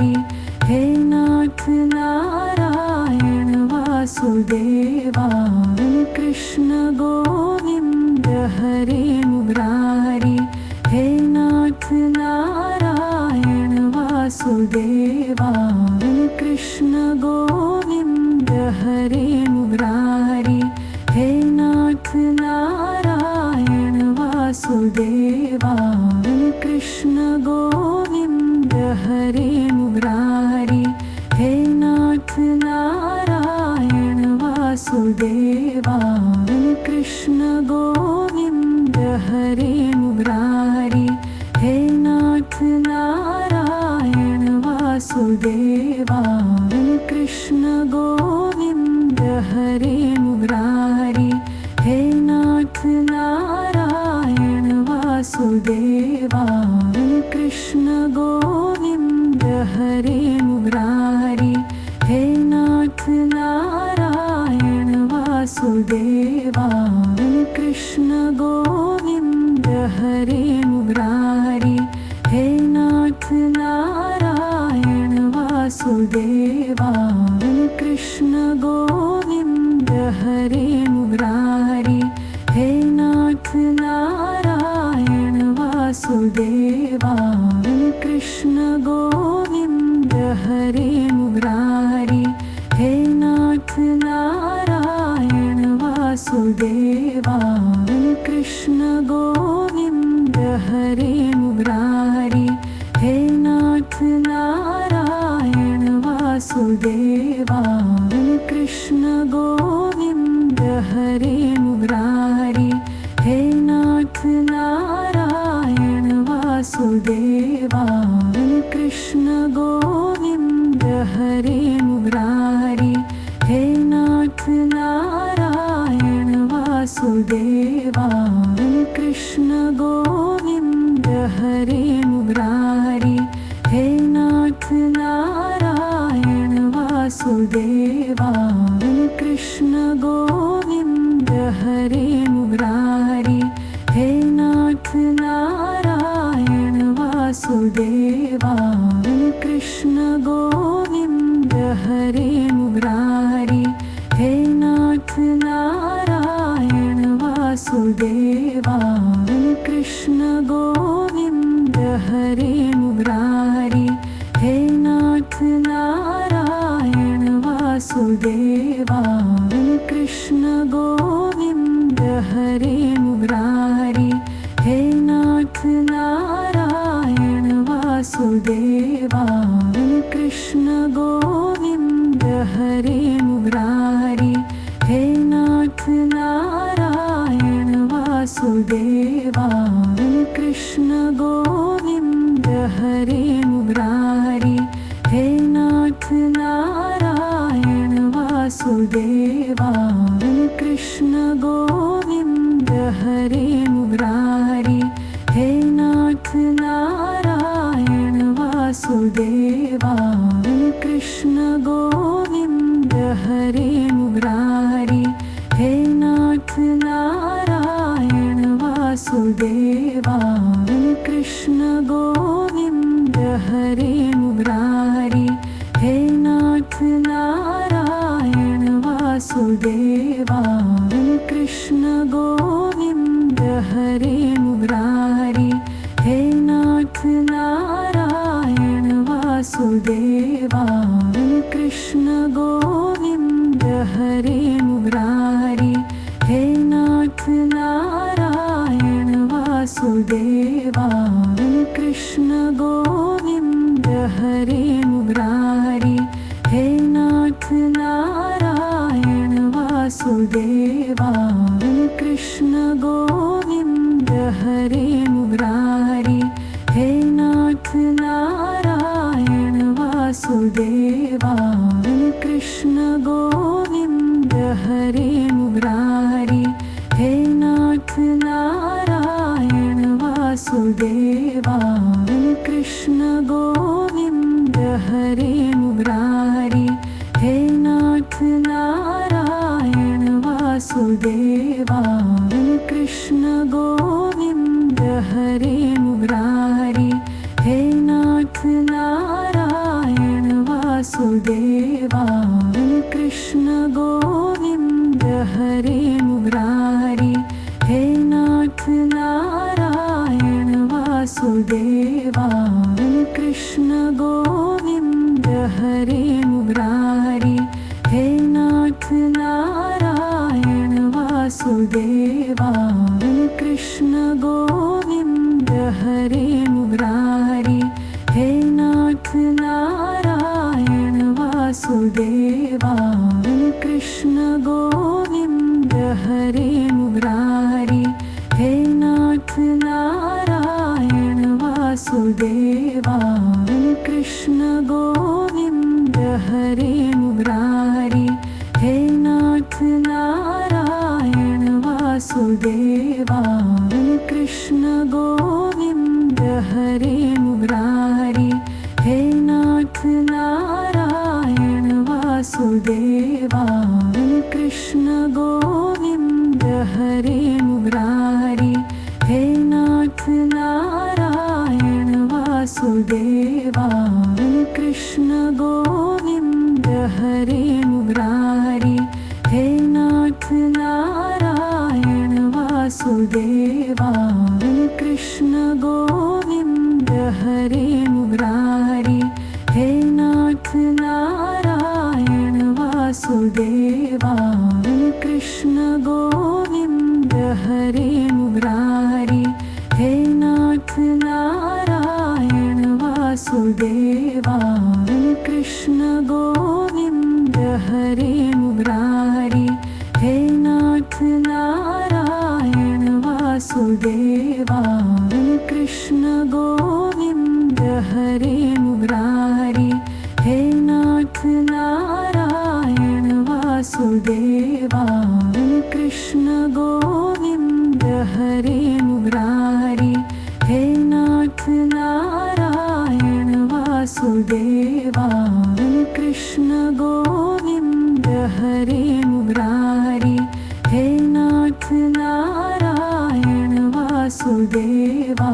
हे नाथ नारायण वासुदेवा कृष्ण गोविंद हरे मुरारी हे नाथ नारायण वासुदेवा कृष्ण गोविंद हरे मुरारी हे नाथ नारायण वासुदेवा कृष्ण गोविंद हरे मुरारी हे नाथ नारायण वासुदेवा कृष्ण गोविंद हरे मुरारी हे नाथ नारायण वासुदेवा कृष्ण गोविंद हरे मुरारी हे नाथ नारायण वासुदेवा कृष्ण गोविंद हरे मुरारी हे नाथ नारायण वासुदेवा कृष्ण गोविंद हरे मुरारी हे नाथ नारायण वासुदेवा कृष्ण गोविंद हरे मुरारी हे नाथ नारायण वासुदेवा कृष्ण गोविंद वासुदेवा कृष्ण गोविंद हरे मुरारी हे नाथ नारायण वासुदेवा कृष्ण गोविंद हरे मुरारी हे नाथ नारायण वासुदेवा कृष्ण गोविंद हरे मुरारी हे नाथ नारायण वासुदेवा कृष्ण गोविंद हरे मुरारी हे नाथ नारायण वासुदेवा कृष्ण गोविंद हरे मुरारी हे नाथ नारायण वासुदेवा कृष्ण गोविंद हरे मुरारी हे नाथ नारायण वासुदेवा कृष्ण गोविंद हरे मुरारी हे नाथ नारायण वासुदेवा कृष्ण गोविंद हरे मुरारी हे नाथ नारायण वासुदेवा कृष्ण गोविंद हरे मुरारी हे नाथ नारायण वासुदेवा कृष्ण गोविंद हरे मुरारी हे नाथ नारायण वासुदेवा कृष्ण गोविंद हरे मुरारी हे नाथ नारायण वासुदेवा कृष्ण गोविंद हरे मुरारी हे नाथ नारायण वासुदेवा कृष्ण गोविंद हरे मुरारी हे नाथ नारायण वासुदेवा कृष्ण गोविंद हरे मुरारी हे नाथ नारायण वासुदेवा कृष्ण गोविंद हरे मुरारी हे नाथ नारायण वासुदेवा कृष्ण गोविंद हरे मुरारी हे नाथ नारायण वासुदेवा कृष्ण गोविंद हरे मुरारी हे नाथ नारायण वासुदेवा कृष्ण गोविंद हरे मुरारी हे नाथ नारायण वासुदेवा कृष्ण गोविंद हरे मुरारी हे नाथ नारायण वासुदेवा कृष्ण गोविंद हरे मुरारी हे नाथ नारायण वासुदेवा कृष्ण गोविंद हरे मुरारी हे नाथ नारायण वासुदेवा कृष्ण गोविंद हरे मुरारी हे नाथ नारायण वासुदेवा कृष्ण गोविंद हरे मुरारी हे नाथ नारायण वासुदेवा कृष्ण गोविंद हरे मुरारी हे नाथ नारायण वासुदेवा कृष्ण गोविंद हरे मुरारी हे नाथ नारायण वासुदेवा कृष्ण गोविंद हरे मुरारी हे नाथ नारायण वासुदेवा कृष्ण गोविंद हरे मुरारी हे नाथ नारायण वासुदेवा कृष्ण गोविंद हरे मुरारी हे नाथ नारायण वासुदेवा कृष्ण गोविंद हरे मुरारी हे नाथ नारायण वासुदेवा कृष्ण गोविंद नाथ नारायण वासुदेवा कृष्ण गोविंद हरे मुरारी हे नाथ नारायण वासुदेवा कृष्ण गोविंद हरे मुरारी हे नाथ नारायण वासुदेवा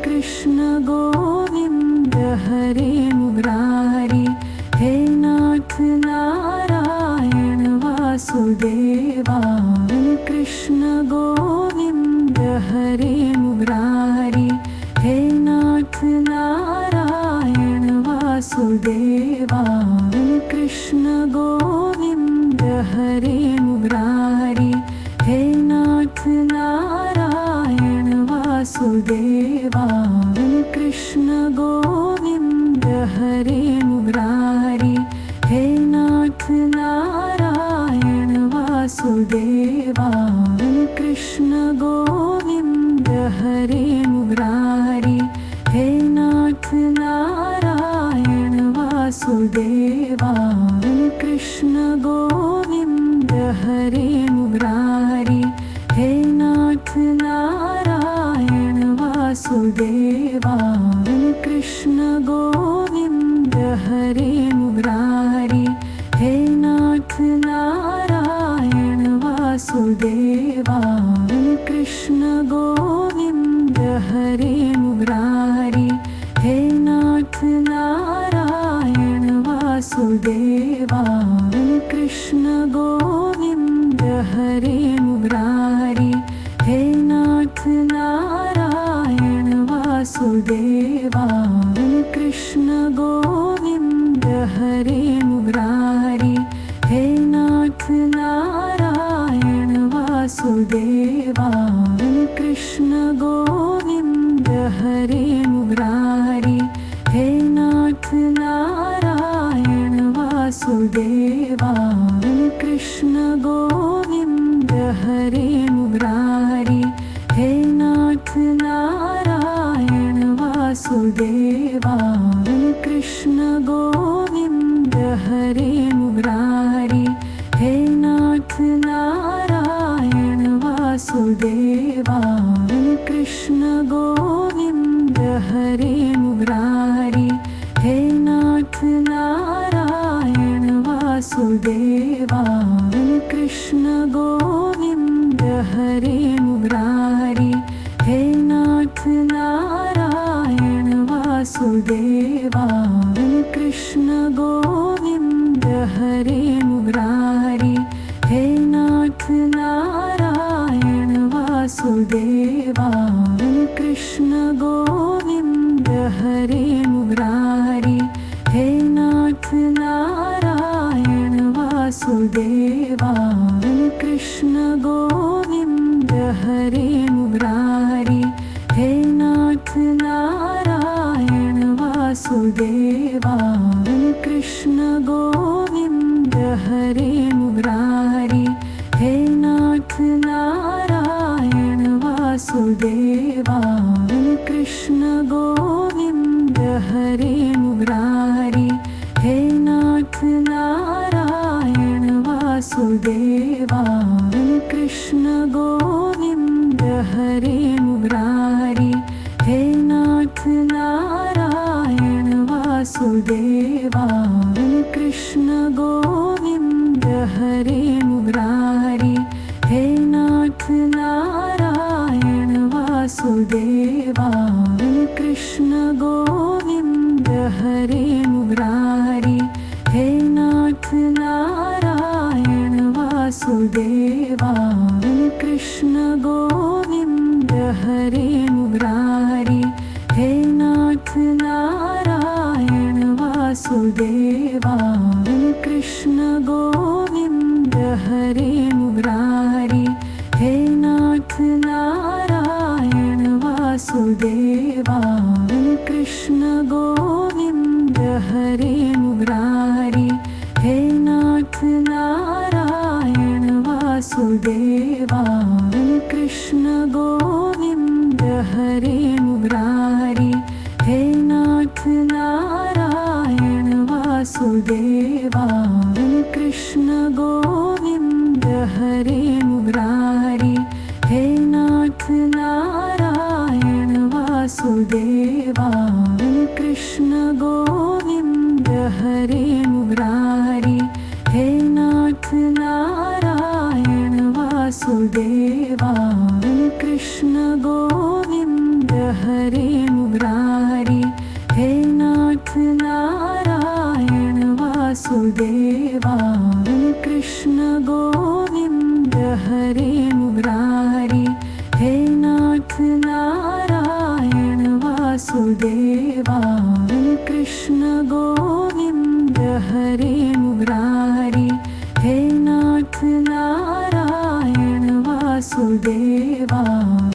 कृष्ण गोविंद हरे मुरारी हे नाथ नारायण वासुदेवा कृष्ण गोविंद हरे मुरारी हे नाथ नारायण वासुदेवा कृष्ण गोविंद हरे मुरारी हे नाथ नारायण वासुदेवा कृष्ण गोविंद हरे मुरारी हे नाथ नारायण वासुदेवा कृष्ण गोविंद हरे मुरारी हे नाथ नारायण वासुदेवा कृष्ण गोविंद हरे मुरारी हे नाथ नारायण वासुदेवा कृष्ण गोविंद हरे मुरारी हे नाथ नारायण वासुदेवा कृष्ण गोविंद हरे मुरारी हे नाथ नारायण वासुदेवा कृष्ण गोविंद हरे मुरारी हे नाथ नारायण वासुदेवा कृष्ण गोविंद हरे मुरारी हे नाथ नारायण वासुदेवा कृष्ण गोविंद हरे मुरारी हे नाथ नारायण वासुदेवा कृष्ण गोविंद हरे मुरारी हे नाथ नारायण वासुदेवा कृष्ण गोविंद हरे मुरारी हे नाथ नारायण वासुदेवा कृष्ण गोविंद हरे मुरारी हे नाथ नारायण वासुदेवा कृष्ण गोविंद हरे मुरारी हे नाथ नारायण वासुदेवा कृष्ण गोविंद हरे मुरारी हे नाथ नारायण वासुदेवा कृष्ण गोविंद हरे मुरारी हे नाथ नारायण वासुदेवा कृष्ण गोविंद हरे मुरारी हे नाथ नारायण वासुदेवा कृष्ण गोविंद हरे मुरारी हे नाथ नारायण वासुदेवा कृष्ण गोविंद हरे मुरारी हे नाथ नारायण वासुदेवा कृष्ण गोविंद हरे मुरारी हे नाथ नारायण वासुदेवा कृष्ण गोविंद हरे मुरारी हे नाथ नारायण वासुदेवा कृष्ण गोविंद हरे मुरारी हे नाथ नारायण वासुदेवा कृष्ण गोविंद हरे मुरारी हे नाथ नारायण वासुदेवा कृष्ण गोविंद हरे मुरारी हे नाथ नारायण वासुदेवा कृष्ण गोविंद हरे मुरारी हे नाथ नारायण वासुदेवा कृष्ण गोविंद हरे मुरारी हे नाथ नारायण वासुदेवा वासुदेवा कृष्ण गोविंद हरे मुरारी हे नाथ नारायण वासुदेवा कृष्ण गोविंद हरे मुरारी हे नाथ नारायण वासुदेवा कृष्ण गोविंद हरे मुरारी हे नाथ नारायण वासुदेवा कृष्ण गोविंद हरे